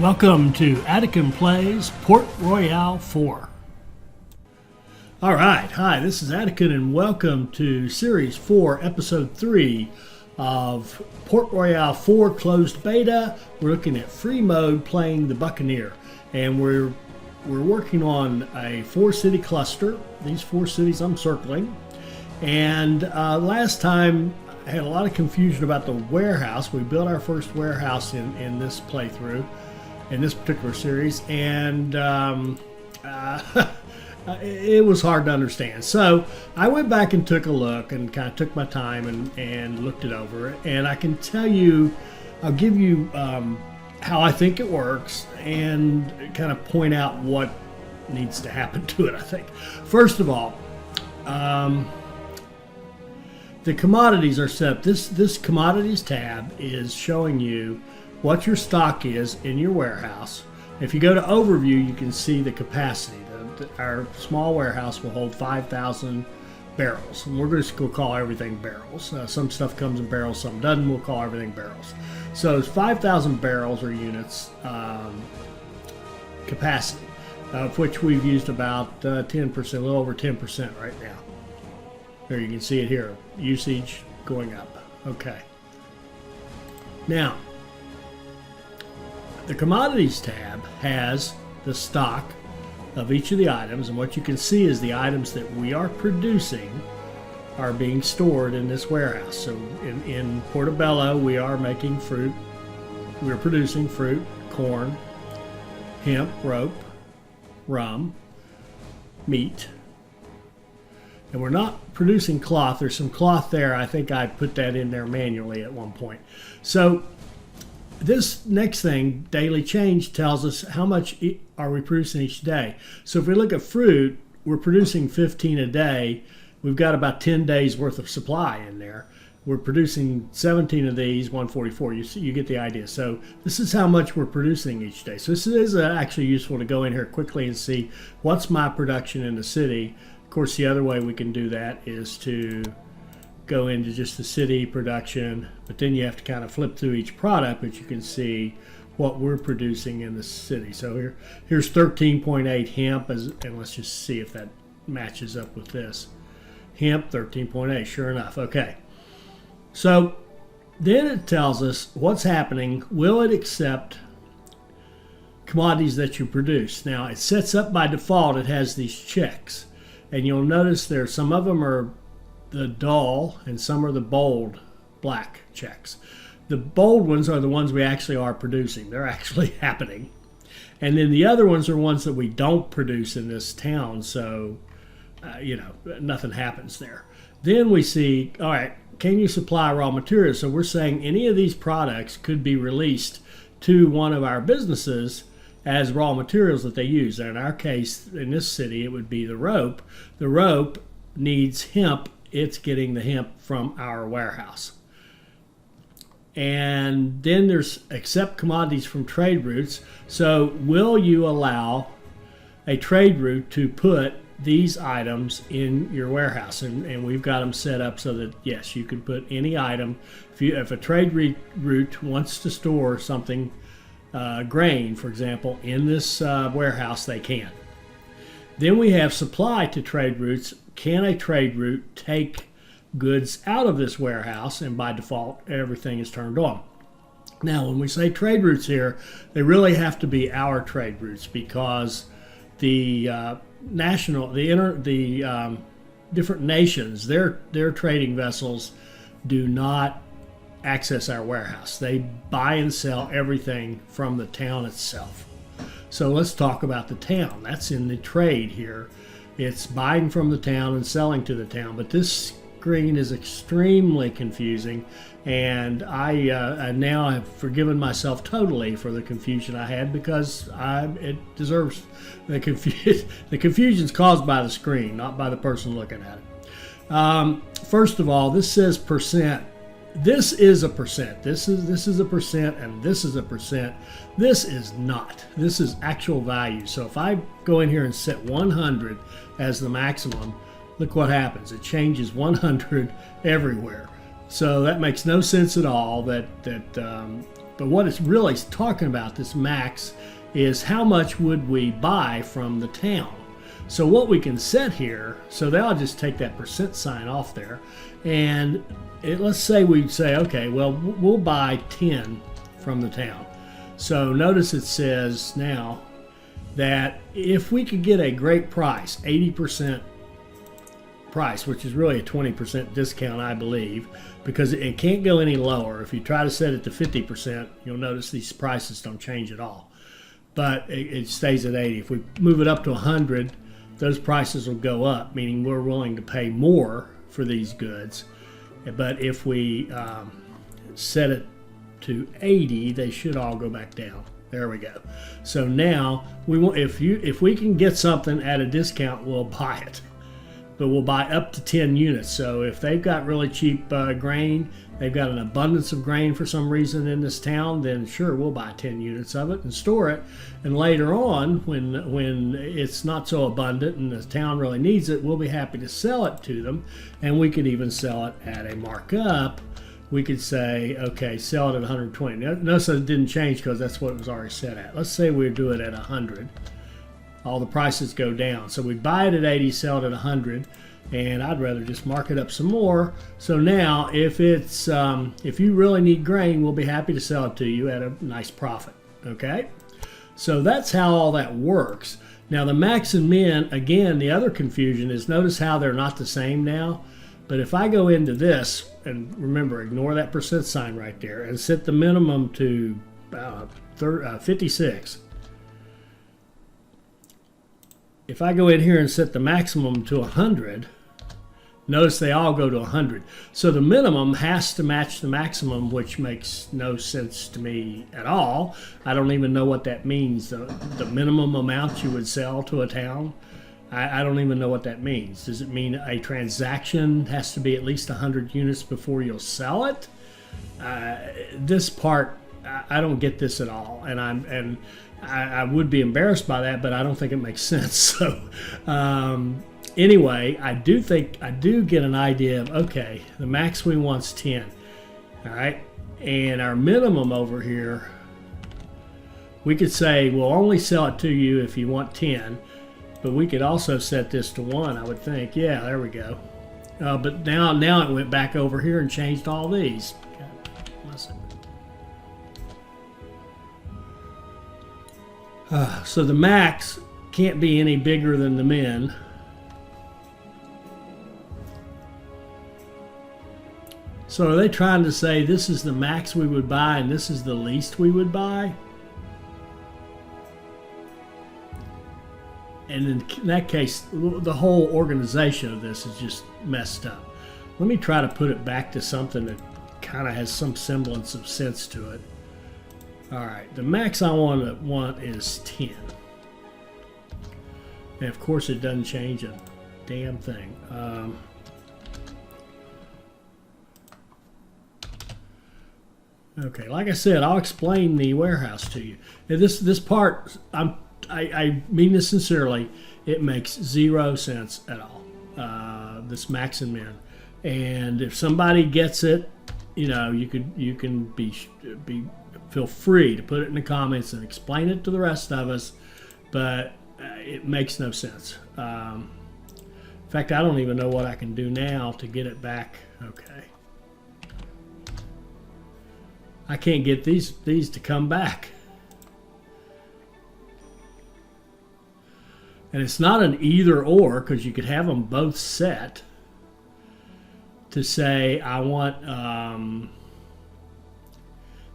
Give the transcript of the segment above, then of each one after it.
Welcome to Atticum Plays Port Royale 4. Alright, hi, this is Atticum and welcome to Series 4, Episode 3 of Port Royale 4 Closed Beta. We're looking at free mode playing the Buccaneer, and we're working on a 4-city cluster. These 4 cities I'm circling. And last time I had a lot of confusion about the warehouse. We built our first warehouse in this playthrough, in this particular series, and it was hard to understand. So I went back and took a look and kind of took my time and looked it over. And I can tell you, I'll give you how I think it works and kind of point out what needs to happen to it, I think. First of all, the commodities are set up. This commodities tab is showing you what your stock is in your warehouse. If you go to overview, you can see the capacity. Our small warehouse will hold 5,000 barrels, and we're just going to call everything barrels. Some stuff comes in barrels, some doesn't. We'll call everything barrels. So it's 5,000 barrels or units capacity, of which we've used about 10%, a little over 10% right now. There you can see it here, usage going up. Okay. Now, the commodities tab has the stock of each of the items, and what you can see is the items that we are producing are being stored in this warehouse. So in Portobello, we are making fruit. We're producing fruit, corn, hemp, rope, rum, meat. And we're not producing cloth. There's some cloth there. I think I put that in there manually at one point. So this next thing, daily change, tells us how much are we producing each day. So if we look at fruit, we're producing 15 a day. We've got about 10 days worth of supply in there. We're producing 17 of these, 144. You get the idea. So this is how much we're producing each day. So this is actually useful to go in here quickly and see what's my production in the city. Of course, the other way we can do that is to go into just the city production, but then you have to kind of flip through each product, but you can see what we're producing in the city. So here's 13.8 hemp, and let's just see if that matches up with this. Hemp, 13.8, sure enough. Okay. So then it tells us what's happening. Will it accept commodities that you produce? Now, it sets up by default, it has these checks, and you'll notice there some of them are the dull and some are the bold black checks. The bold ones are the ones we actually are producing. They're actually happening. And then the other ones are ones that we don't produce in this town, so nothing happens there. Then we see, all right, can you supply raw materials? So we're saying any of these products could be released to one of our businesses as raw materials that they use. And in our case, in this city, it would be the rope. The rope needs hemp. It's getting the hemp from our warehouse. And then there's accept commodities from trade routes. So will you allow a trade route to put these items in your warehouse? And we've got them set up so that, yes, you can put any item. If a trade route wants to store something, grain, for example, in this warehouse, they can. Then we have supply to trade routes. Can a trade route take goods out of this warehouse? And by default, everything is turned on. Now, when we say trade routes here, they really have to be our trade routes, because the different nations, their trading vessels do not access our warehouse. They buy and sell everything from the town itself. So let's talk about the town. That's in the trade here. It's buying from the town and selling to the town. But this screen is extremely confusing, and I now have forgiven myself totally for the confusion I had, because it deserves the confusion. The confusion's caused by the screen, not by the person looking at it. First of all, this says percent. This is a percent. This is a percent, and this is a percent. This is not. This is actual value. So if I go in here and set 100 as the maximum, look what happens. It changes 100 everywhere. So that makes no sense at all that But what it's really talking about, this max, is how much would we buy from the town. So what we can set here, so I'll just take that percent sign off there, and let's say we say, okay, well, we'll buy 10 from the town. So notice it says now that if we could get a great price, 80% price, which is really a 20% discount, I believe, because it can't go any lower. If you try to set it to 50%, you'll notice these prices don't change at all. But it stays at 80. If we move it up to 100, those prices will go up, meaning we're willing to pay more for these goods. But if we set it to 80, they should all go back down. There we go. So now we want, if we can get something at a discount, we'll buy it. But we'll buy up to 10 units. So if they've got really cheap grain, they've got an abundance of grain for some reason in this town, then sure, we'll buy 10 units of it and store it. And later on, when it's not so abundant and the town really needs it, we'll be happy to sell it to them. And we could even sell it at a markup. We could say, okay, sell it at 120. Notice it didn't change because that's what it was already set at. Let's say we do it at 100. All the prices go down. So we buy it at 80, sell it at 100, and I'd rather just mark it up some more. So now if it's if you really need grain, we'll be happy to sell it to you at a nice profit. Okay? So that's how all that works. Now the max and min, again, the other confusion is notice how they're not the same now. But if I go into this, and remember, ignore that percent sign right there, and set the minimum to 56. If I go in here and set the maximum to 100, notice they all go to 100. So the minimum has to match the maximum, which makes no sense to me at all. I don't even know what that means. The minimum amount you would sell to a town, I don't even know what that means. Does it mean a transaction has to be at least 100 units before you'll sell it? This part, I don't get this at all, and I would be embarrassed by that, but I don't think it makes sense. So anyway, I do get an idea of, okay, the max we want's 10. All right. And our minimum over here, we could say we'll only sell it to you if you want 10, but we could also set this to 1, I would think. Yeah, there we go. But now it went back over here and changed all these. So the max can't be any bigger than the min. So are they trying to say this is the max we would buy and this is the least we would buy? And in that case, the whole organization of this is just messed up. Let me try to put it back to something that kind of has some semblance of sense to it. All right, the max I want is 10. And of course it doesn't change a damn thing. Okay, like I said, I'll explain the warehouse to you. Now this part, I mean this sincerely, it makes 0 sense at all. This max and min. And if somebody gets it, you know, you can feel free to put it in the comments and explain it to the rest of us, but it makes no sense. In fact, I don't even know what I can do now to get it back. Okay. I can't get these to come back. And it's not an either or, because you could have them both set to say I want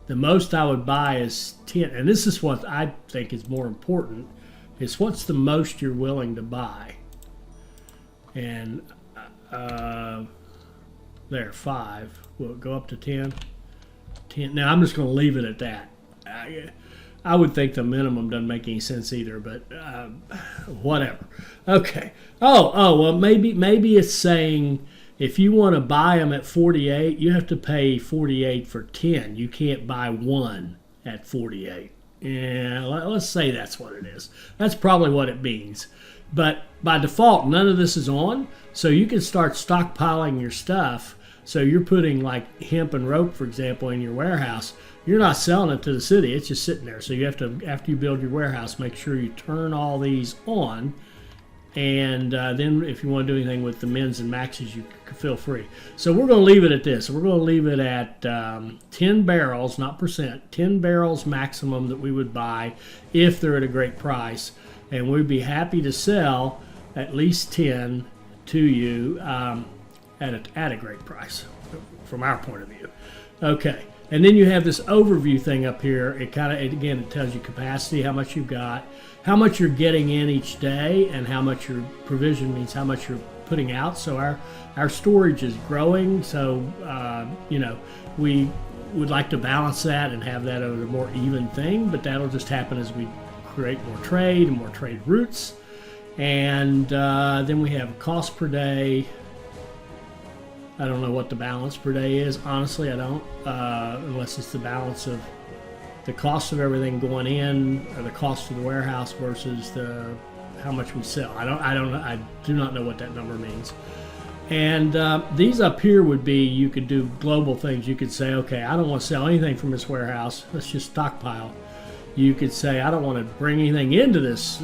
the most I would buy is 10, and this is what I think is more important, is what's the most you're willing to buy. And there, 5. Will it go up to 10? 10. Now I'm just going to leave it at that. I would think the minimum doesn't make any sense either, but whatever. Okay. Well, maybe it's saying if you want to buy them at 48, you have to pay 48 for 10. You can't buy one at 48. Yeah, let's say that's what it is. That's probably what it means. But by default, none of this is on, so you can start stockpiling your stuff. So you're putting like hemp and rope, for example, in your warehouse. you're not selling it to the city. It's just sitting there. So you have to, after you build your warehouse, make sure you turn all these on. And then if you want to do anything with the mins and maxes, you can feel free. So we're going to leave it at this. We're going to leave it at 10 barrels, not percent, 10 barrels maximum that we would buy if they're at a great price. And we'd be happy to sell at least 10 to you at a great price from our point of view. Okay. And then you have this overview thing up here. It again, it tells you capacity, how much you've got, how much you're getting in each day, and how much your provision means how much you're putting out. So our storage is growing. So, we would like to balance that and have that a more even thing, but that'll just happen as we create more trade and more trade routes. And then we have cost per day. I don't know what the balance per day is. Honestly, I don't, unless it's the balance of the cost of everything going in, or the cost of the warehouse versus how much we sell. I do not know what that number means. And these up here would be, you could do global things. You could say, okay, I don't want to sell anything from this warehouse. Let's just stockpile. You could say, I don't want to bring anything into this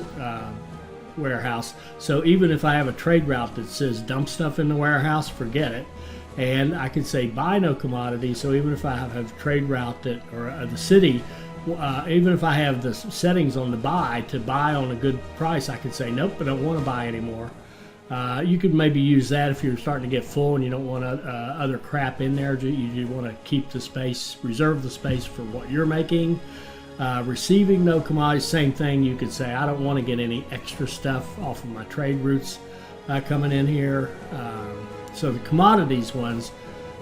warehouse. So even if I have a trade route that says dump stuff in the warehouse, forget it. And I could say buy no commodity. So even if I have a trade route or the city, even if I have the settings on the buy to buy on a good price, I could say nope, I don't want to buy anymore. You could maybe use that if you're starting to get full and you don't want other crap in there. You want to keep the space, reserve the space for what you're making. Receiving no commodities, same thing. You could say I don't want to get any extra stuff off of my trade routes coming in here. So the commodities ones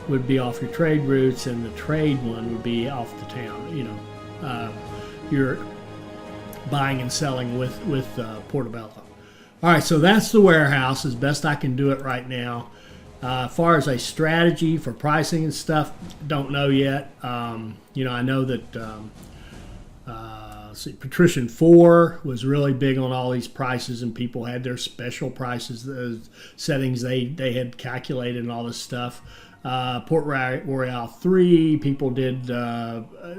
would be off your trade routes, and the trade one would be off the town. You're buying and selling with Portobello. All right, so that's the warehouse as best I can do it right now. As far as a strategy for pricing and stuff, don't know yet. I know that Patrician 4 was really big on all these prices, and people had their special prices, the settings they had calculated and all this stuff. Port Royale 3, people did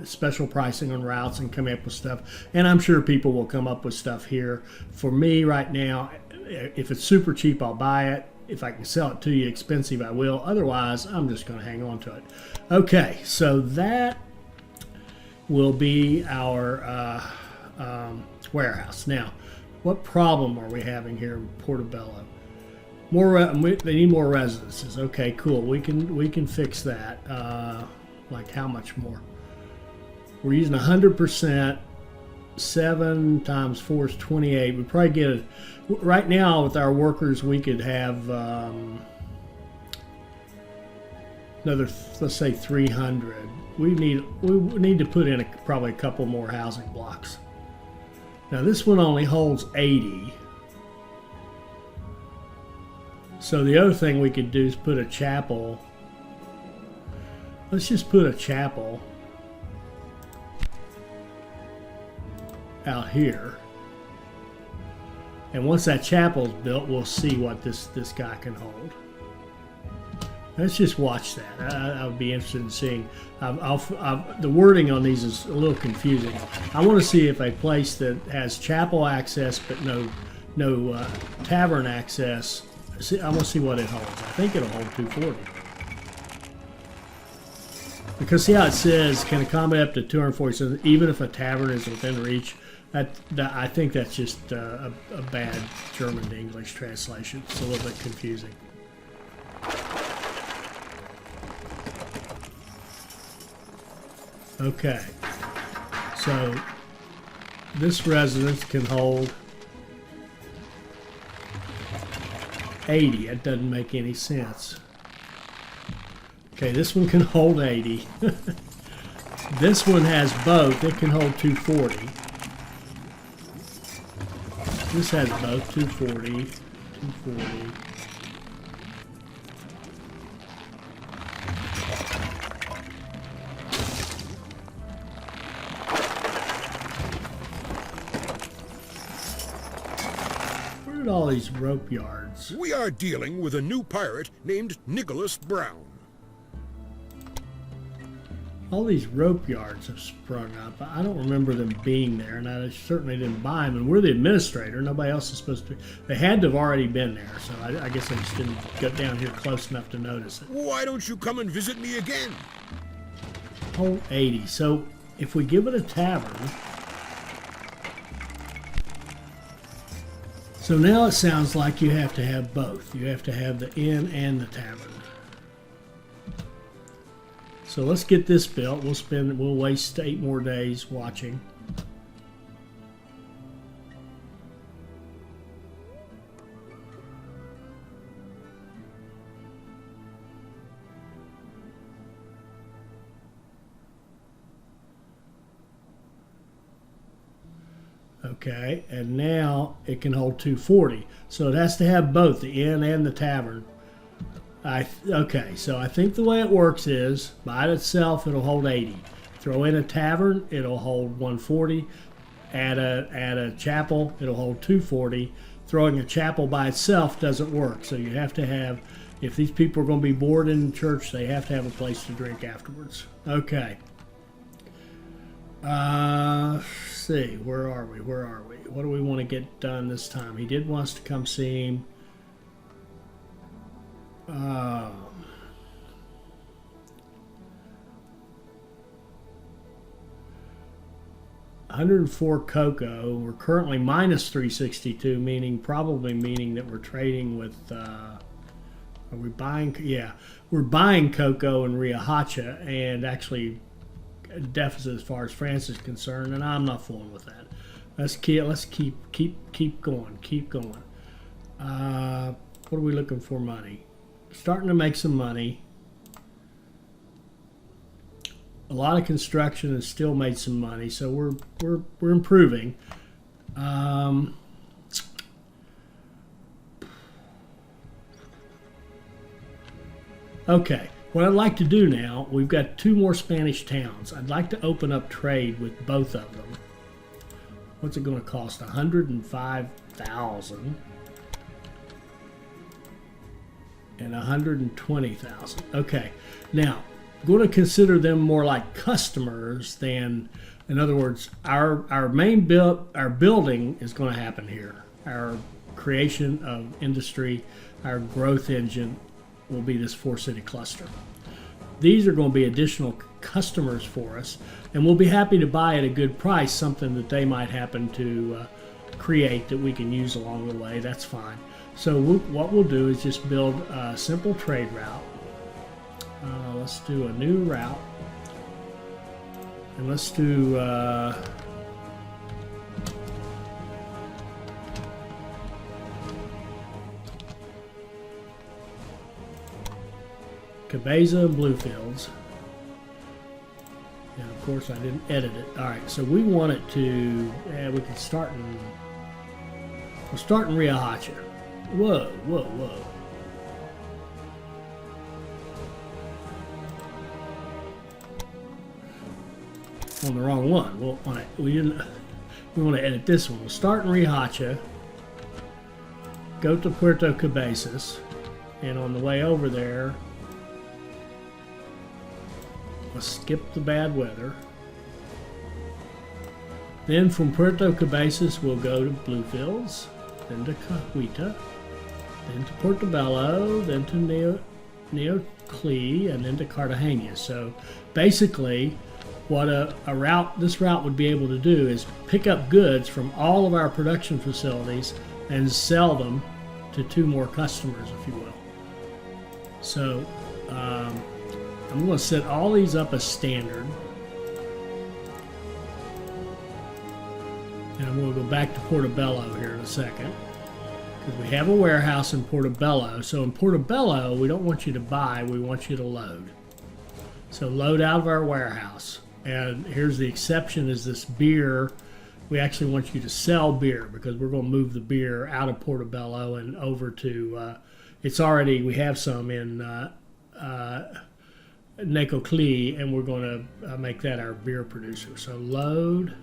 special pricing on routes and come up with stuff, and I'm sure people will come up with stuff here. For me right now, if it's super cheap, I'll buy it. If I can sell it to you expensive, I will. Otherwise, I'm just going to hang on to it. Okay, so that will be our warehouse. Now, what problem are we having here in Portobello? They need more residences. Okay, cool. We can fix that. Like how much more? We're using 100%. 7 times 4 is 28. We probably get right now with our workers. We could have another, let's say 300. We need to put in probably a couple more housing blocks. Now this one only holds 80. So the other thing we could do is put a chapel. Let's just put a chapel out here. And once that chapel's built, we'll see what this guy can hold. Let's just watch that. I would be interested in seeing. The wording on these is a little confusing. I want to see if a place that has chapel access but no tavern access. I want to see what it holds. I think it'll hold 240. Because see how it says can accommodate up to 240. So even if a tavern is within reach, I think that's just a bad German to English translation. It's a little bit confusing. Okay, so this residence can hold 80. It doesn't make any sense. Okay, this one can hold 80. This one has both. It can hold 240. This has both 240, 240. All these rope yards. We are dealing with a new pirate named Nicholas Brown. all these rope yards have sprung up. I don't remember them being there, and I certainly didn't buy them. And we're the administrator. Nobody else is supposed to. They had to have already been there, so I guess I just didn't get down here close enough to notice it. Why don't you come and visit me again? Hold 80. So if we give it a tavern. So now it sounds like you have to have both. You have to have the inn and the tavern. So let's get this built. We'll waste 8 more days watching. Okay, and now it can hold 240. So it has to have both the inn and the tavern. Okay, so I think the way it works is by itself it'll hold 80. Throw in a tavern, it'll hold 140. Add a chapel, it'll hold 240. Throwing a chapel by itself doesn't work. So you have to have, if these people are going to be bored in church, they have to have a place to drink afterwards. Okay. Let's see, where are we? What do we want to get done this time? He did want us to come see him. 104 cocoa. We're currently minus 362, probably meaning that we're trading with. Are we buying? Yeah, we're buying cocoa in Riohacha, and actually deficit as far as France is concerned, and I'm not fooling with that. Let's keep going. What are we looking for? Money. Starting to make some money. A lot of construction has still made some money, so we're improving. Okay, what I'd like to do now, we've got 2 more Spanish towns. I'd like to open up trade with both of them. What's it going to cost? 105,000 and 120,000. Okay, now I'm going to consider them more like customers than, in other words, our building is going to happen here. Our creation of industry, our growth engine will be this 4-city cluster. These are going to be additional customers for us, and we'll be happy to buy at a good price something that they might happen to create that we can use along the way. That's fine. So what we'll do is just build a simple trade route. Let's do a new route, and let's do Cabeza and Bluefields. And of course I didn't edit it. Alright, so we want it to, we can start in, we'll start in Riohacha. Whoa. On the wrong one. We want to edit this one. We'll start in Riohacha, go to Puerto Cabezas, and on the way over there, let's skip the bad weather. Then from Puerto Cabezas, we'll go to Bluefields, then to Cahuita, then to Portobello, then to Neoclí, and then to Cartagena. So basically, what this route would be able to do is pick up goods from all of our production facilities and sell them to 2 more customers, if you will. So I'm going to set all these up as standard. And I'm going to go back to Portobello here in a second, because we have a warehouse in Portobello. So in Portobello, we don't want you to buy, we want you to load. So load out of our warehouse. And here's the exception, is this beer. We actually want you to sell beer, because we're going to move the beer out of Portobello and over to, we have some in Neoclí, and we're going to make that our beer producer. So load.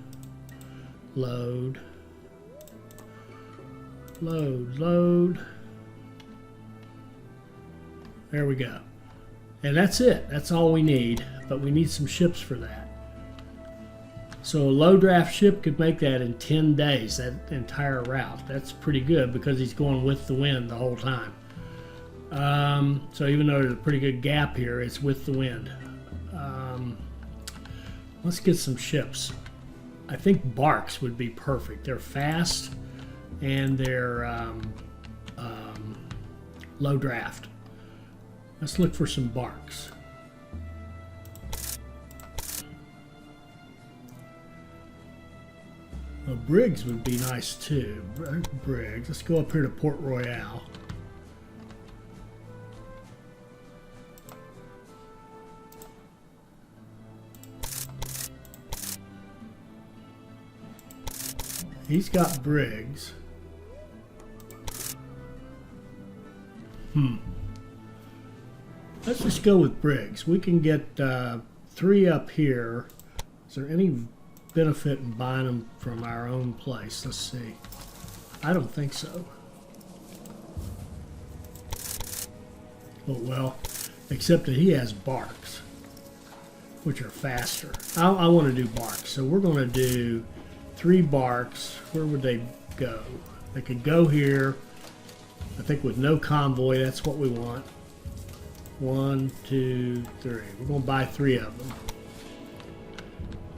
There we go. And that's it. That's all we need. But we need some ships for that. So a low draft ship could make that in 10 days, that entire route. That's pretty good because he's going with the wind the whole time. So even though there's a pretty good gap here, it's with the wind. Let's get some ships. I think barks would be perfect. They're fast and they're low draft. Let's look for some barks. Well, brigs would be nice too. Brigs. Let's go up here to Port Royale. He's got brigs. Let's just go with brigs. We can get 3 up here. Is there any benefit in buying them from our own place? Let's see. I don't think so. Oh well, except that he has barks, which are faster. I want to do barks, so we're going to do 3 barks. Where would they go? They could go here. I think with no convoy, that's what we want. 1, 2, 3. We're going to buy 3 of them.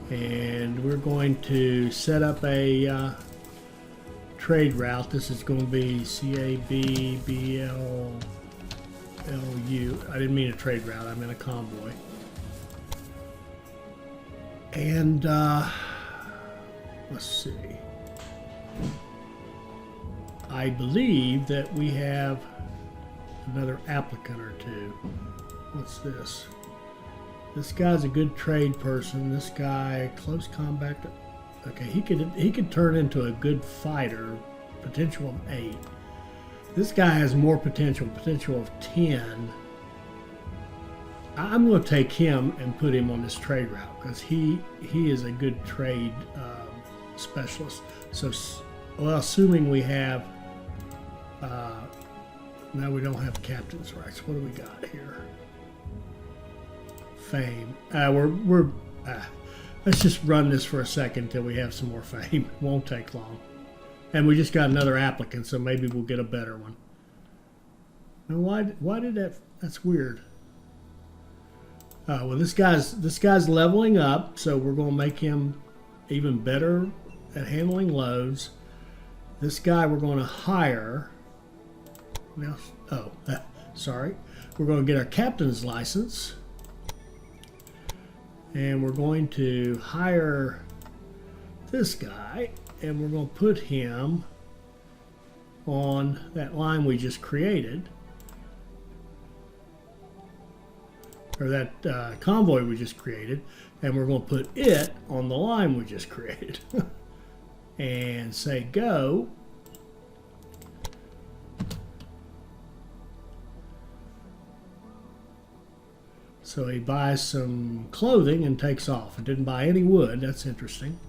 And we're going to set up a trade route. This is going to be CABBLLU. I didn't mean a trade route, I meant a convoy. And let's see. I believe that we have another applicant or two. What's this? This guy's a good trade person. This guy, close combat. Okay, he could turn into a good fighter. Potential of 8. This guy has more potential of 10. I'm going to take him and put him on this trade route because he is a good trade specialist. So, well, assuming we have. Now we don't have captain's rights. What do we got here? Fame. Let's just run this for a second till we have some more fame. It won't take long. And we just got another applicant, so maybe we'll get a better one. Now why did that? That's weird. Well, this guy's leveling up, so we're going to make him even better at handling loads. This guy we're going to hire. Now, sorry. We're going to get our captain's license. And we're going to hire this guy. And we're going to put him on that line we just created. Or that convoy we just created. And we're going to put it on the line we just created. And say go. So he buys some clothing and takes off. It didn't buy any wood. That's interesting.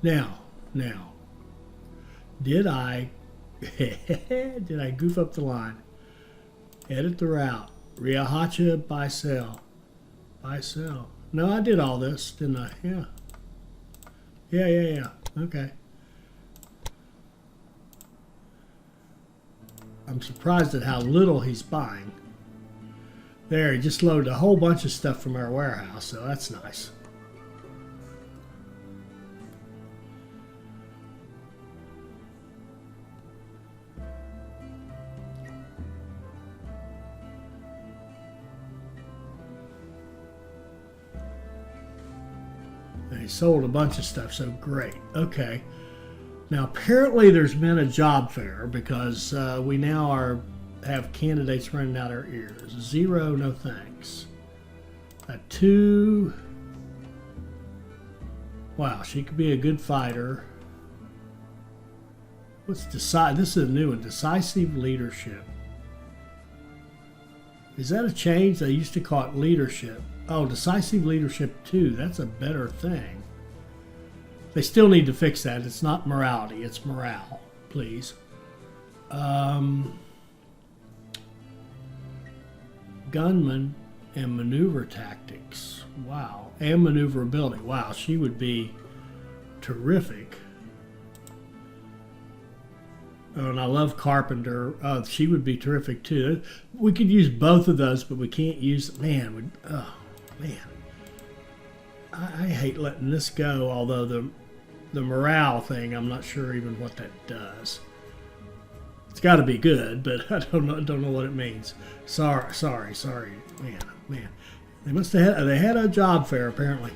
Now, did I goof up the line? Edit the route. Riahacha, buy, sell. Buy, sell. No, I did all this, didn't I? Yeah. Yeah. Okay. I'm surprised at how little he's buying. There, he just loaded a whole bunch of stuff from our warehouse, so that's nice. And he sold a bunch of stuff, so great. Okay. Now, apparently there's been a job fair because we now have candidates running out our ears. 0, no thanks. A 2. Wow, she could be a good fighter. This is a new one. Decisive leadership. Is that a change? They used to call it leadership. Oh, decisive leadership 2. That's a better thing. They still need to fix that. It's not morality, it's morale, please. Gunman and maneuver tactics. Wow. And maneuverability. Wow, she would be terrific. Oh, and I love Carpenter. She would be terrific too. We could use both of those, but we can't use. Man, I hate letting this go. Although the morale thing, I'm not sure even what that does. It's got to be good, but I don't know what it means. Sorry, man. They must have had a job fair apparently.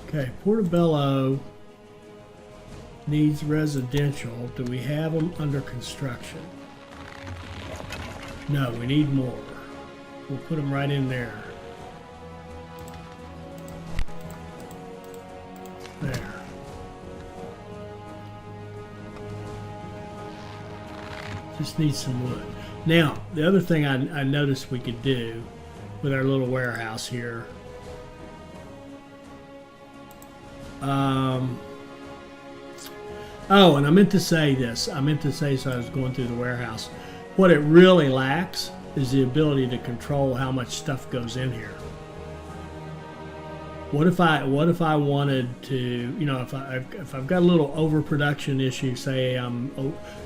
Okay, Portobello needs residential. Do we have them under construction? No, we need more. We'll put them right in there. There. Just need some wood. Now, the other thing I noticed we could do with our little warehouse here. Oh, and I meant to say this. So I was going through the warehouse. What it really lacks is the ability to control how much stuff goes in here. What if I wanted to, you know, if I've got a little overproduction issue, say and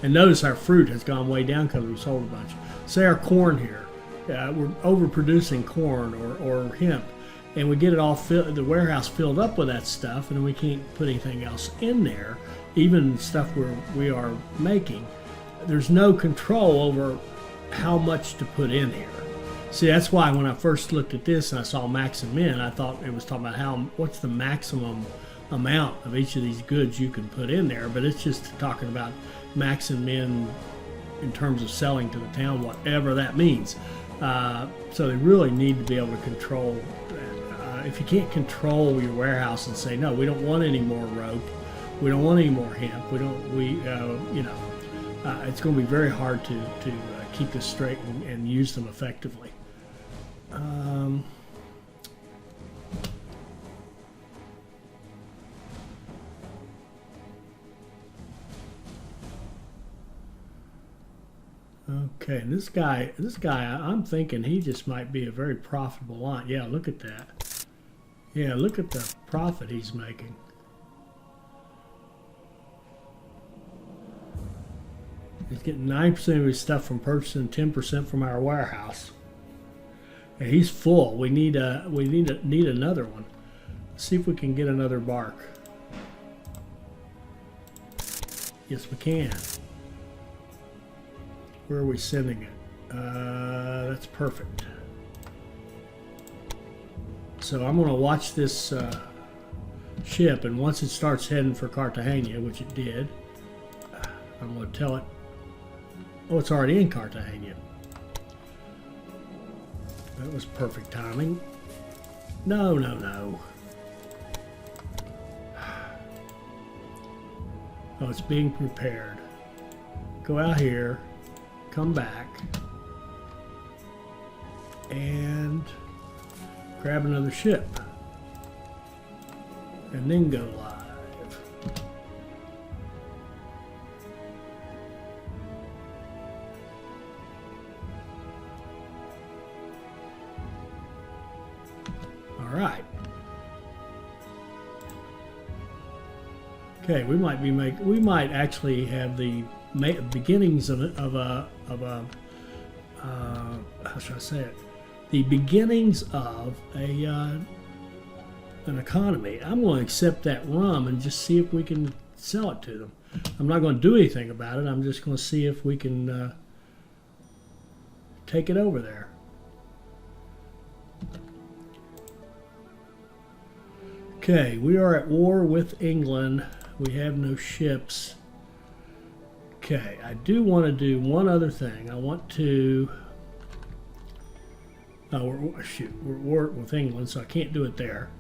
notice our fruit has gone way down because we sold a bunch. Say our corn here, we're overproducing corn or hemp, and we get it all the warehouse filled up with that stuff, and then we can't put anything else in there, even stuff we are making. There's no control over how much to put in here. See, that's why when I first looked at this and I saw max and min, I thought it was talking about what's the maximum amount of each of these goods you can put in there, but it's just talking about max and min in terms of selling to the town, whatever that means. So they really need to be able to control that. If you can't control your warehouse and say, no, we don't want any more rope, we don't want any more hemp, it's going to be very hard to keep this straight and use them effectively. Okay, and this guy, I'm thinking he just might be a very profitable line. Yeah, look at that. Yeah, look at the profit he's making. He's getting 9% of his stuff from purchasing, 10% from our warehouse. And he's full. We need another one. Let's see if we can get another bark. Yes, we can. Where are we sending it? That's perfect. So I'm going to watch this ship, and once it starts heading for Cartagena, which it did, I'm going to tell it. Oh, it's already in Cartagena. That was perfect timing. No. Oh, it's being prepared. Go out here, come back, and grab another ship. And then go live. Right. Okay, we might actually have the beginnings of a how should I say it? The beginnings of an economy. I'm going to accept that rum and just see if we can sell it to them. I'm not going to do anything about it. I'm just going to see if we can take it over there. Okay, we are at war with England. We have no ships. Okay, I do want to do one other thing. I want to... Oh, we're at war with England, so I can't do it there.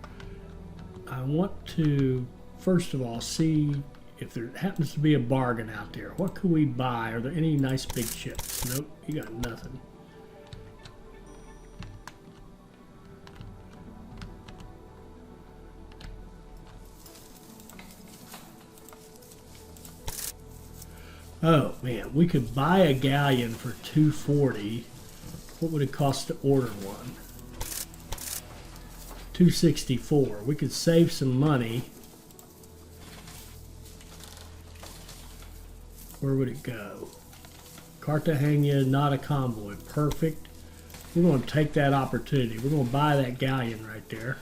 I want to, first of all, see if there happens to be a bargain out there. What could we buy? Are there any nice big ships? Nope, you got nothing. Oh man, we could buy a galleon for 240. What would it cost to order one? 264. We could save some money. Where would it go? Cartagena, not a convoy. Perfect. We're going to take that opportunity. We're going to buy that galleon right there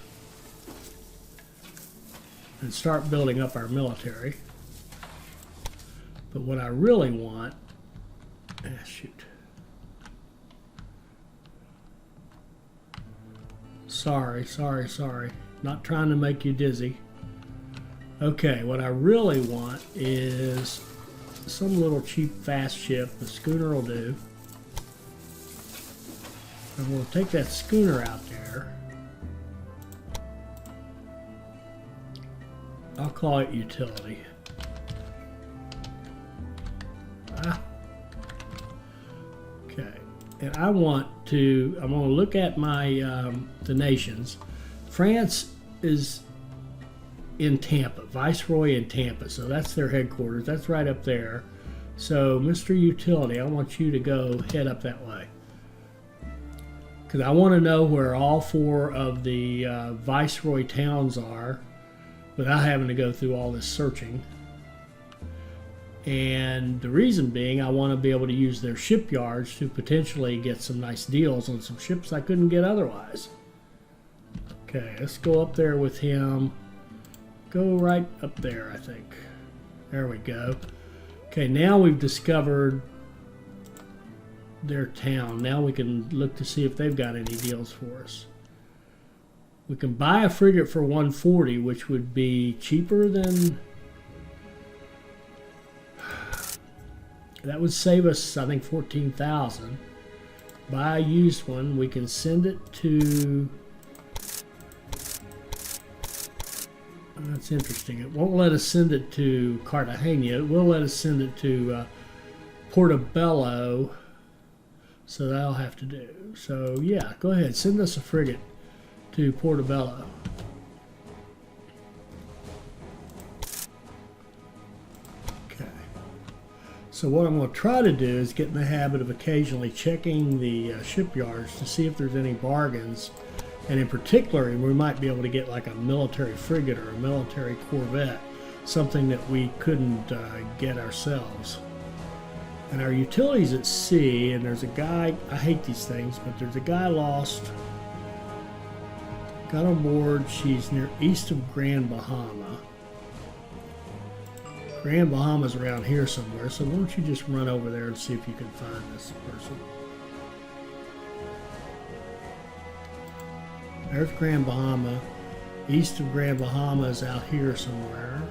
and start building up our military. But what I really want, shoot. Sorry. Not trying to make you dizzy. Okay, what I really want is some little cheap fast ship. The schooner will do. And we'll take that schooner out there. I'll call it utility. Okay, and I'm going to look at my the nations. France is in Tampa, Viceroy in Tampa, so that's their headquarters. That's right up there. So, Mr. Utility, I want you to go head up that way, because I want to know where all 4 of the Viceroy towns are without having to go through all this searching. And the reason being, I want to be able to use their shipyards to potentially get some nice deals on some ships I couldn't get otherwise. Okay, let's go up there with him. Go right up there, I think. There we go. Okay, now we've discovered their town. Now we can look to see if they've got any deals for us. We can buy a frigate for 140, which would be cheaper than... That would save us, I think, 14,000. Buy a used one. We can send it to... That's interesting. It won't let us send it to Cartagena. It will let us send it to Portobello. So that'll have to do. So, yeah, go ahead. Send us a frigate to Portobello. So what I'm going to try to do is get in the habit of occasionally checking the shipyards to see if there's any bargains. And in particular, we might be able to get like a military frigate or a military corvette, something that we couldn't get ourselves. And our utilities at sea, and there's a guy, I hate these things, but there's a guy lost, got on board. She's near east of Grand Bahama. Grand Bahama's around here somewhere, so why don't you just run over there and see if you can find this person. There's Grand Bahama. East of Grand Bahama is out here somewhere.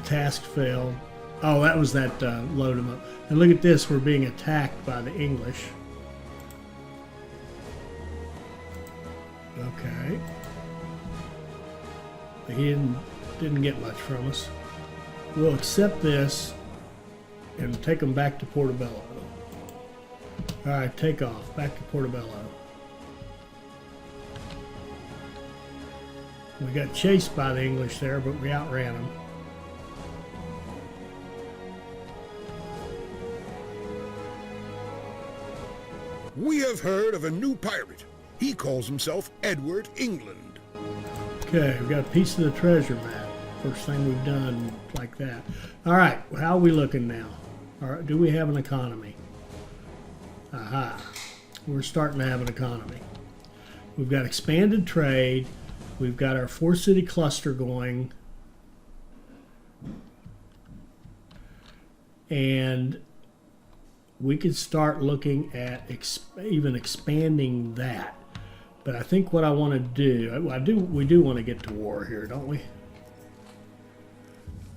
Task failed. Oh, that was that load them up. And look at this, we're being attacked by the English. Okay. But he didn't get much from us. We'll accept this and take them back to Portobello. Alright, take off. Back to Portobello. We got chased by the English there, but we outran them. We have heard of a new pirate. He calls himself Edward England. Okay, we've got a piece of the treasure map. First thing we've done like that. All right, how are we looking now? All right, do we have an economy? Aha, we're starting to have an economy. We've got expanded trade. We've got our 4-city cluster going. And we could start looking at even expanding that. But I think what I want to do, we do want to get to war here, don't we?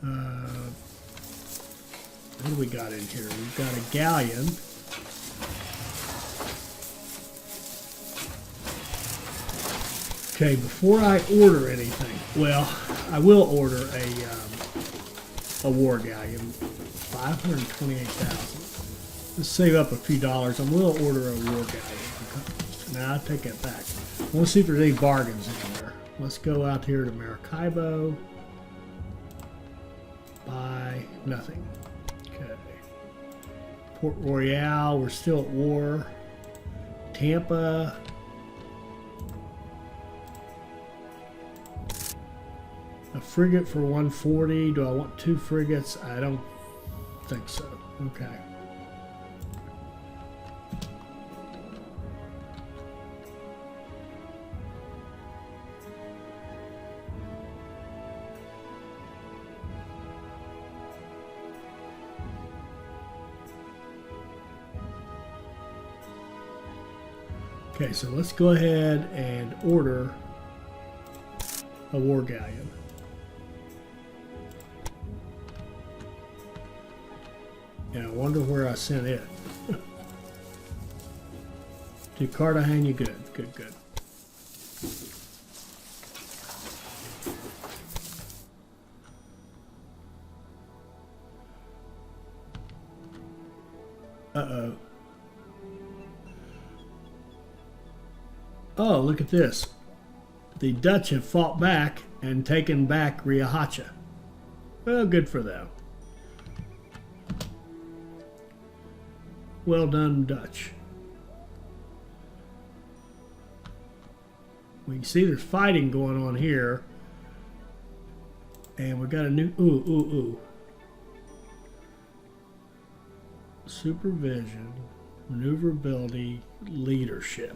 What do we got in here? We've got a galleon. Okay, before I order anything, well, I will order a war galleon, 528,000. Let's save up a few dollars. I will order a war galleon. Now I take that back. I want to see if there's any bargains in there. Let's go out here to Maracaibo. Buy nothing. Okay. Port Royale, we're still at war. Tampa. A frigate for 140. Do I want 2 frigates? I don't think so. Okay. Okay, so let's go ahead and order a war galleon. And I wonder where I sent it. To Cartagena, good, good, good. Uh-oh. Oh, look at this. The Dutch have fought back and taken back Riohacha. Well, good for them. Well done, Dutch. We can see there's fighting going on here. And we've got a new... Ooh. Supervision, maneuverability, leadership.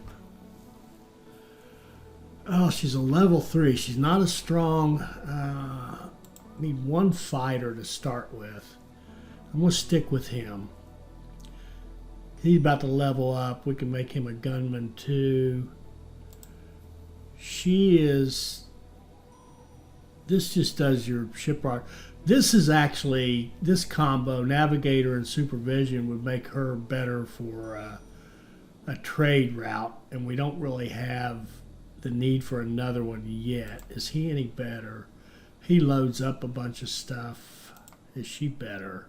Oh, she's a level 3. She's not as strong. Need 1 fighter to start with. I'm going to stick with him. He's about to level up. We can make him a gunman too. She is... This just does your shipwright. This is actually... This combo, navigator and supervision, would make her better for a trade route. And we don't really have the need for another one yet. Is he any better? He loads up a bunch of stuff. Is she better?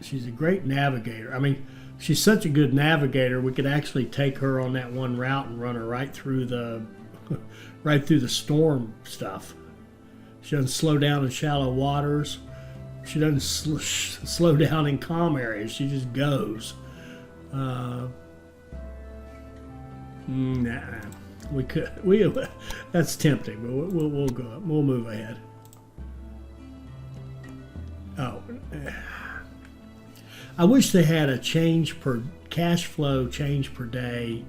She's a great navigator. I mean, she's such a good navigator. We could actually take her on that one route and run her right through the storm stuff. She doesn't slow down in shallow waters. She doesn't slow down in calm areas. She just goes. Nah, we could. That's tempting, but we'll go up. We'll move ahead. Oh, I wish they had a change per cash flow change per day,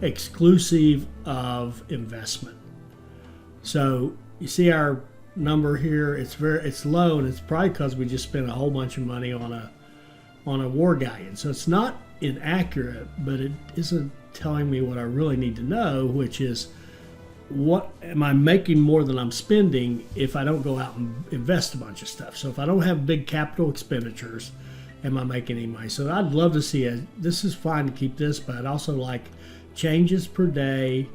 exclusive of investment. So you see our number here. It's low, and it's probably because we just spent a whole bunch of money on a war galleon. So it's not inaccurate, but it isn't telling me what I really need to know, which is what am I making more than I'm spending if I don't go out and invest a bunch of stuff. So if I don't have big capital expenditures, am I making any money? So I'd love to see it. This is fine to keep this, but I'd also like changes per day,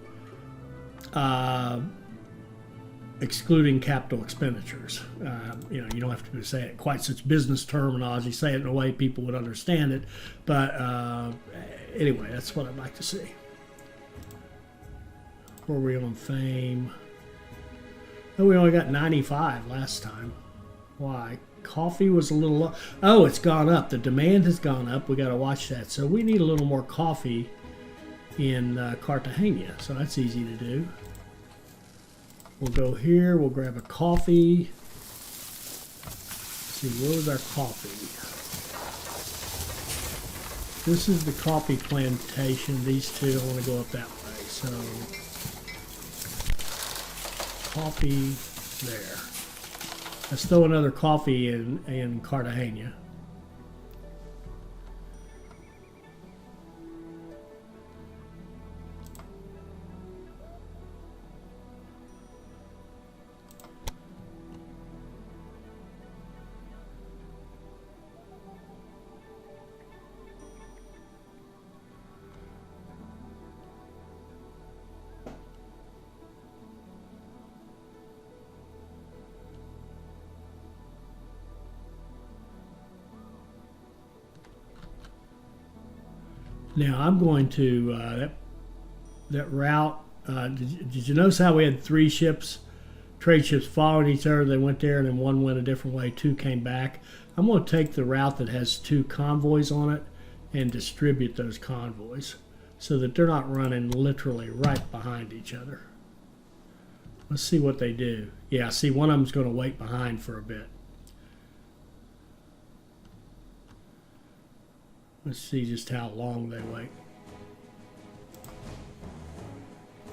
excluding capital expenditures. You don't have to say it quite such business terminology. Say it in a way people would understand it. But anyway, that's what I'd like to see. Where are we on fame? Oh, we only got 95 last time. Why? Coffee was a little low. Oh, it's gone up. The demand has gone up. We got to watch that. So we need a little more coffee in Cartagena. So that's easy to do. We'll go here. We'll grab a coffee. Let's see, where was our coffee? This is the coffee plantation. These two, I want to go up that way. So coffee there. Let's throw another coffee in Cartagena. Now I'm going to that route. Did you notice how we had 3 ships, trade ships, following each other? They went there, and then one went a different way. 2 came back. I'm going to take the route that has 2 convoys on it and distribute those convoys so that they're not running literally right behind each other. Let's see what they do. Yeah, see, one of them's going to wait behind for a bit. Let's see just how long they wait.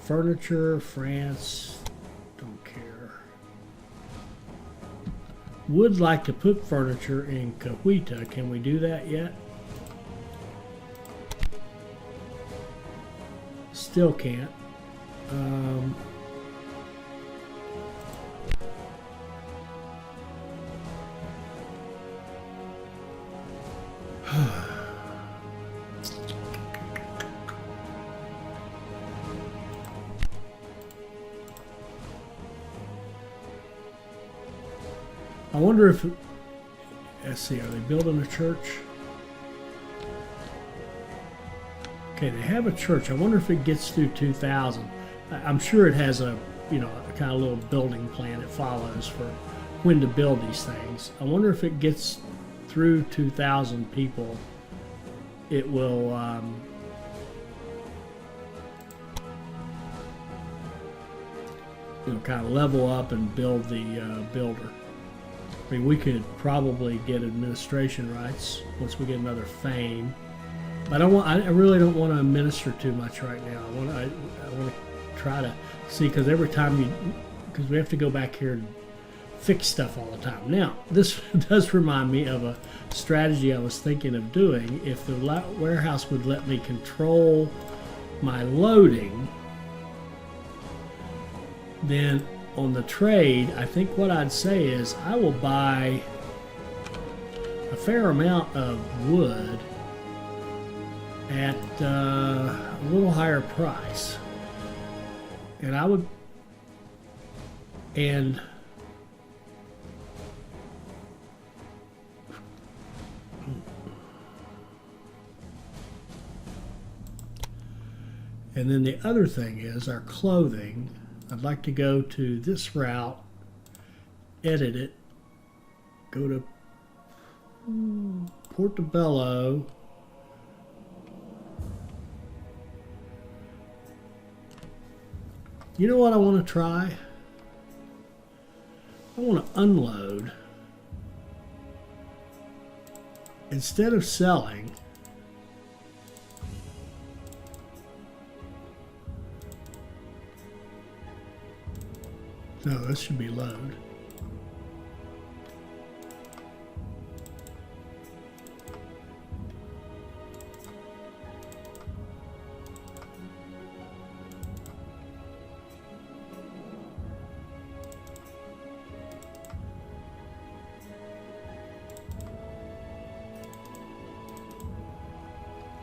Furniture, France, don't care. Would like to put furniture in Cahuita. Can we do that yet? Still can't. I wonder if, let's see, are they building a church? Okay, they have a church. I wonder if it gets through 2,000. I'm sure it has a, a kind of little building plan it follows for when to build these things. I wonder if it gets through 2,000 people, it will, kind of level up and build the builder. I mean, we could probably get administration rights once we get another fame. But I really don't want to administer too much right now. I want to try to see, because every time because we have to go back here and fix stuff all the time. Now, this does remind me of a strategy I was thinking of doing. If the warehouse would let me control my loading, then on the trade, I think what I'd say is I will buy a fair amount of wood at a little higher price. And I would, and then the other thing is our clothing. I'd like to go to this route, edit it, go to Portobello, you know what I want to try? I want to unload. Instead of selling, no, this should be load.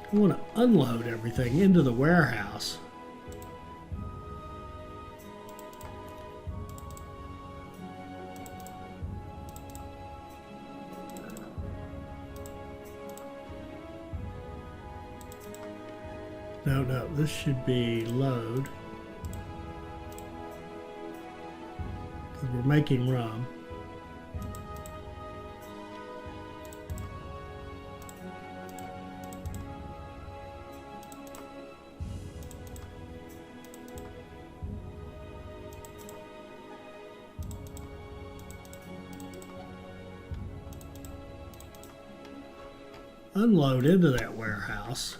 I want to unload everything into the warehouse. No, this should be load. Because we're making rum. Unload into that warehouse.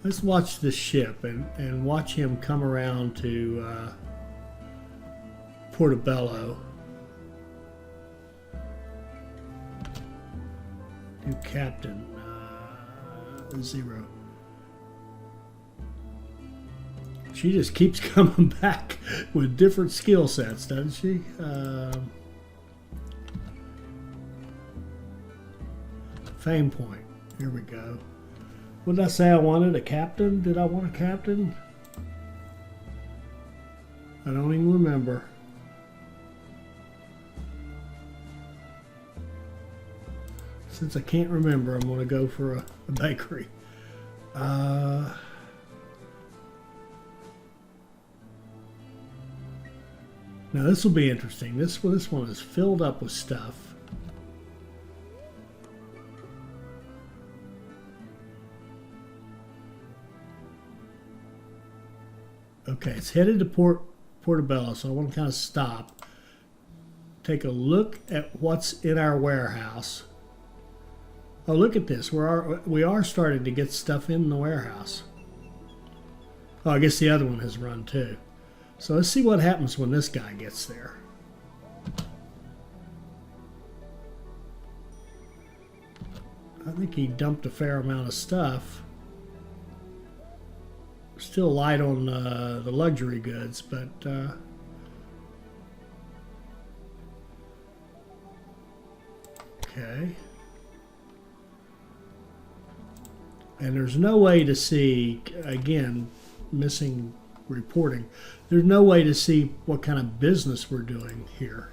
Let's watch this ship and watch him come around to Portobello. New captain, 0. She just keeps coming back with different skill sets, doesn't she? Fame point. Here we go. What did I say I wanted? A captain? Did I want a captain? I don't even remember. Since I can't remember, I'm going to go for a bakery. Now this will be interesting. This one is filled up with stuff. Okay, it's headed to Portobello, so I want to kind of stop, take a look at what's in our warehouse. Oh, look at this. We are starting to get stuff in the warehouse. Oh, I guess the other one has run too. So let's see what happens when this guy gets there. I think he dumped a fair amount of stuff. Still light on the luxury goods, but okay. And there's no way to see, again, missing reporting. There's no way to see what kind of business we're doing here.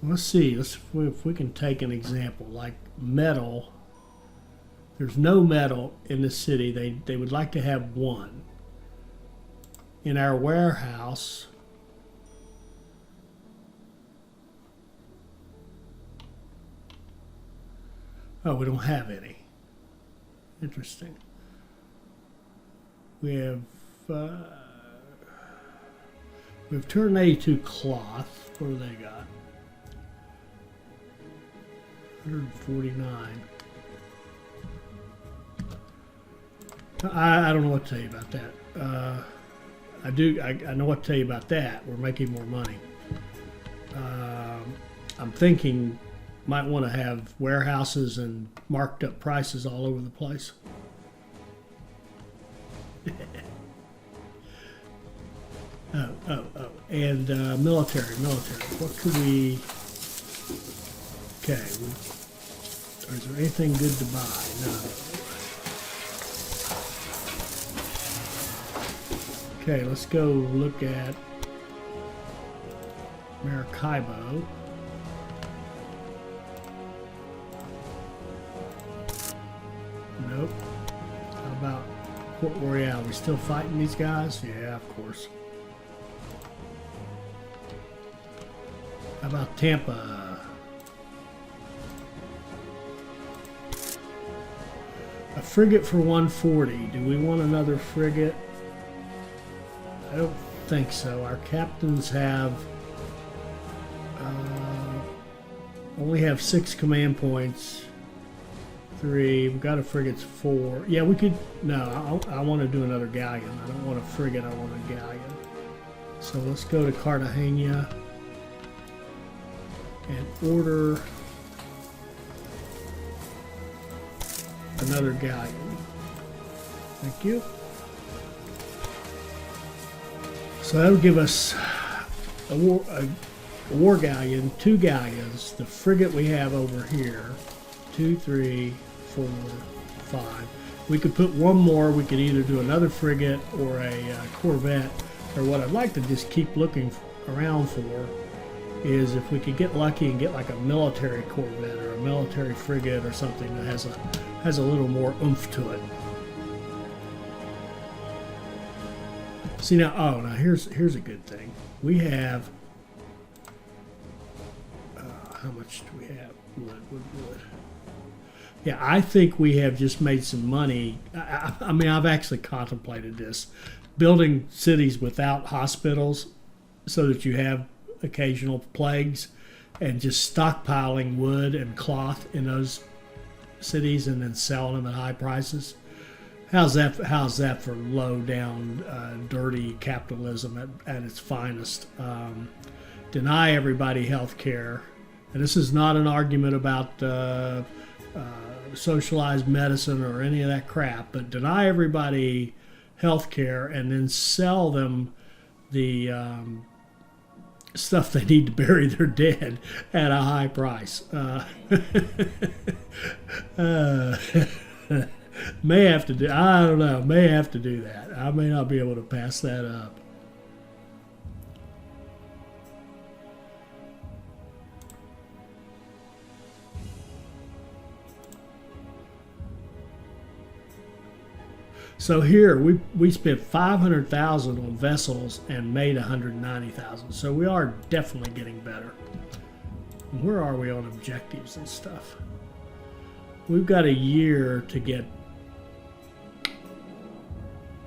Let's see. If we can take an example like metal. There's no metal in the city. They would like to have one. In our warehouse, oh, we don't have any. Interesting. We've turned 82 cloth. What do they got? 149. I don't know what to tell you about that. I know what to tell you about that. We're making more money. I'm thinking might want to have warehouses and marked up prices all over the place. Oh. And military. What could we... Okay. Is there anything good to buy? No. Okay, let's go look at Maracaibo. Nope. How about Port Royale? We still fighting these guys? Yeah, of course. How about Tampa? A frigate for 140. Do we want another frigate? I don't think so. Our captains have only have 6 command points. 3. We've got a frigate's 4. Yeah, we could. No, I want to do another galleon. I don't want a frigate. I want a galleon. So let's go to Cartagena and order another galleon. Thank you. So that'll give us a war galleon, 2 galleons, the frigate we have over here, 2, 3, 4, 5. We could put one more. We could either do another frigate or a corvette, or what I'd like to just keep looking around for is if we could get lucky and get like a military corvette or a military frigate or something that has a little more oomph to it. See now, now here's a good thing. We have how much do we have? Wood. Yeah, I think we have just made some money. I mean, I've actually contemplated this, building cities without hospitals, so that you have occasional plagues, and just stockpiling wood and cloth in those cities and then selling them at high prices. How's that for low down, dirty capitalism at its finest? Deny everybody health care. And this is not an argument about socialized medicine or any of that crap, but deny everybody health care and then sell them the stuff they need to bury their dead at a high price. Uh, may have to do, I don't know, may have to do that. I may not be able to pass that up. So here we spent 500,000 on vessels and made 190,000. So we are definitely getting better. Where are we on objectives and stuff? We've got a year to get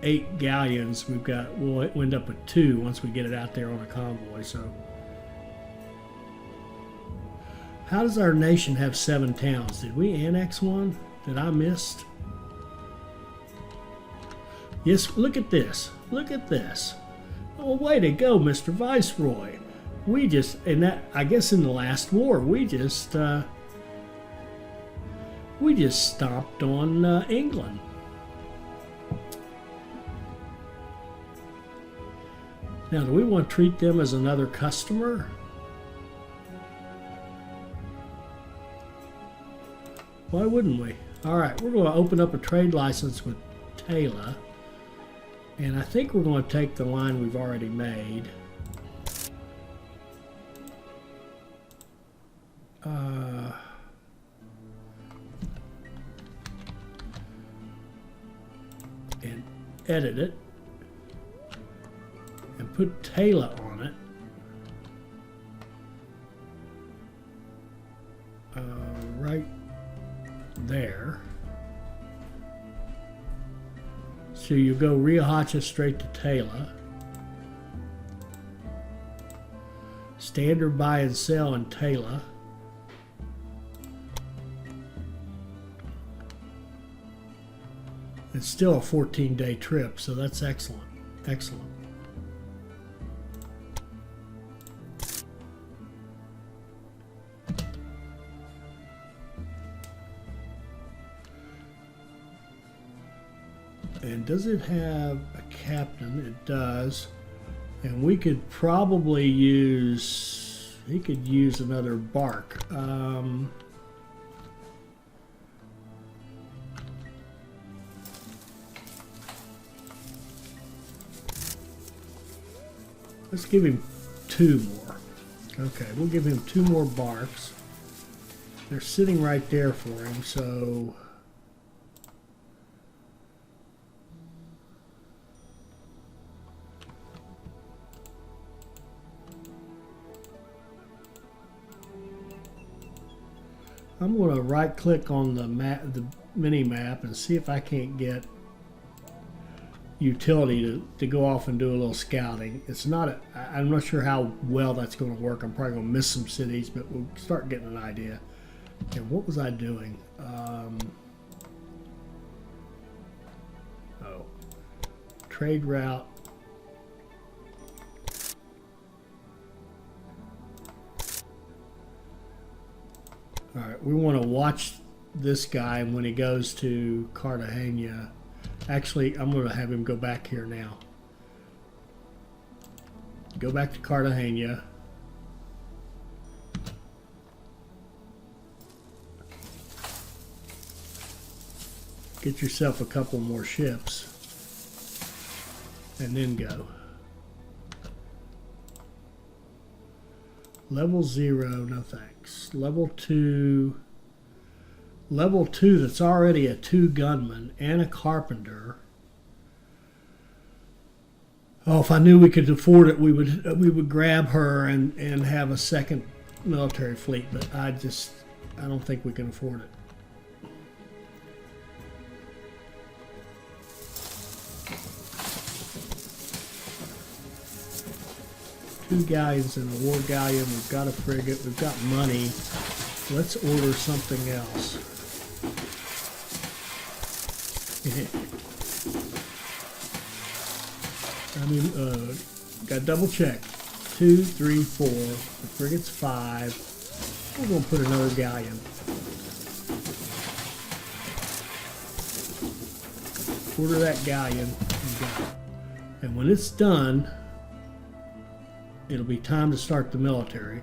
8 galleons. We'll end up with 2 once we get it out there on a convoy. So how does our nation have 7 towns? Did we annex one that I missed? Yes, look at this. Look at this. Oh, way to go, Mr. Viceroy. We just, and that, I guess in the last war, we just stomped on England. Now, do we want to treat them as another customer? Why wouldn't we? All right, we're going to open up a trade license with Taylor. And I think we're going to take the line we've already made. And edit it. And put Taylor on it. Right there. So you go Riohacha straight to Taylor. Standard buy and sell in Taylor. It's still a 14-day trip, so that's excellent. Excellent. And does it have a captain? It does. And we could probably use, he could use another bark. Let's give him 2 more. Okay, we'll give him 2 more barks. They're sitting right there for him, so I'm going to right click on the map, the mini map, and see if I can't get utility to go off and do a little scouting. It's not I'm not sure how well that's going to work. I'm probably going to miss some cities, but we'll start getting an idea. And what was I doing? Trade route. All right, we want to watch this guy when he goes to Cartagena. Actually, I'm going to have him go back here now. Go back to Cartagena. Get yourself a couple more ships. And then go. Level 0, no thanks. Level 2. Level 2 that's already a 2 gunman and a carpenter. Oh, if I knew we could afford it, we would grab her and have a second military fleet, but I don't think we can afford it. Two galleons and a war galleon. We've got a frigate. We've got money. Let's order something else. I mean, got double check. 2, 3, 4. The frigate's 5. We're gonna put another galleon. Order that galleon and go. And when it's done, it'll be time to start the military,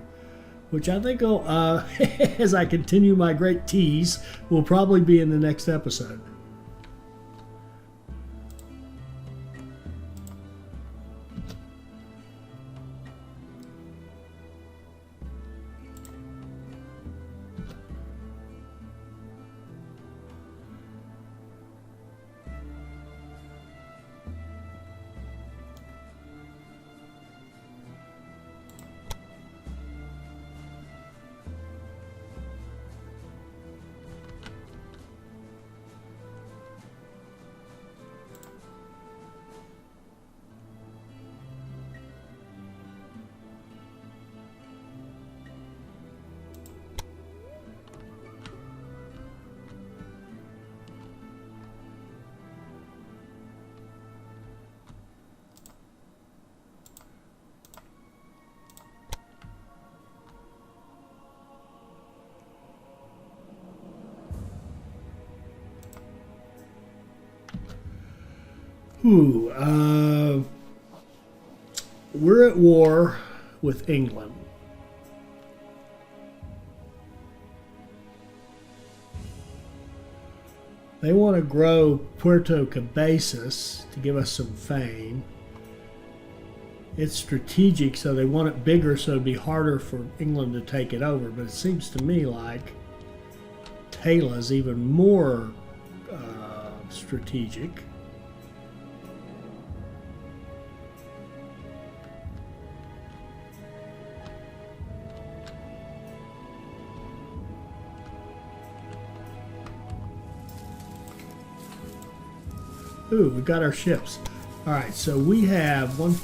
which I think will, as I continue my great tease, will probably be in the next episode. We're at war with England. They want to grow Puerto Cabezas to give us some fame. It's strategic, so they want it bigger so it'd be harder for England to take it over. But it seems to me like Tayla's even more strategic. Ooh, we got our ships. All right, so we have 1, 2,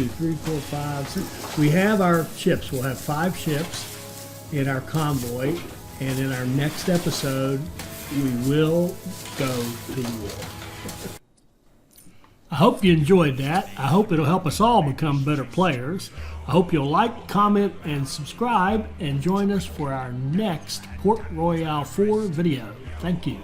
3, 4, 5, 6. We have our ships. We'll have 5 ships in our convoy, and in our next episode, we will go to war. I hope you enjoyed that. I hope it'll help us all become better players. I hope you'll like, comment, and subscribe, and join us for our next Port Royale 4 video. Thank you.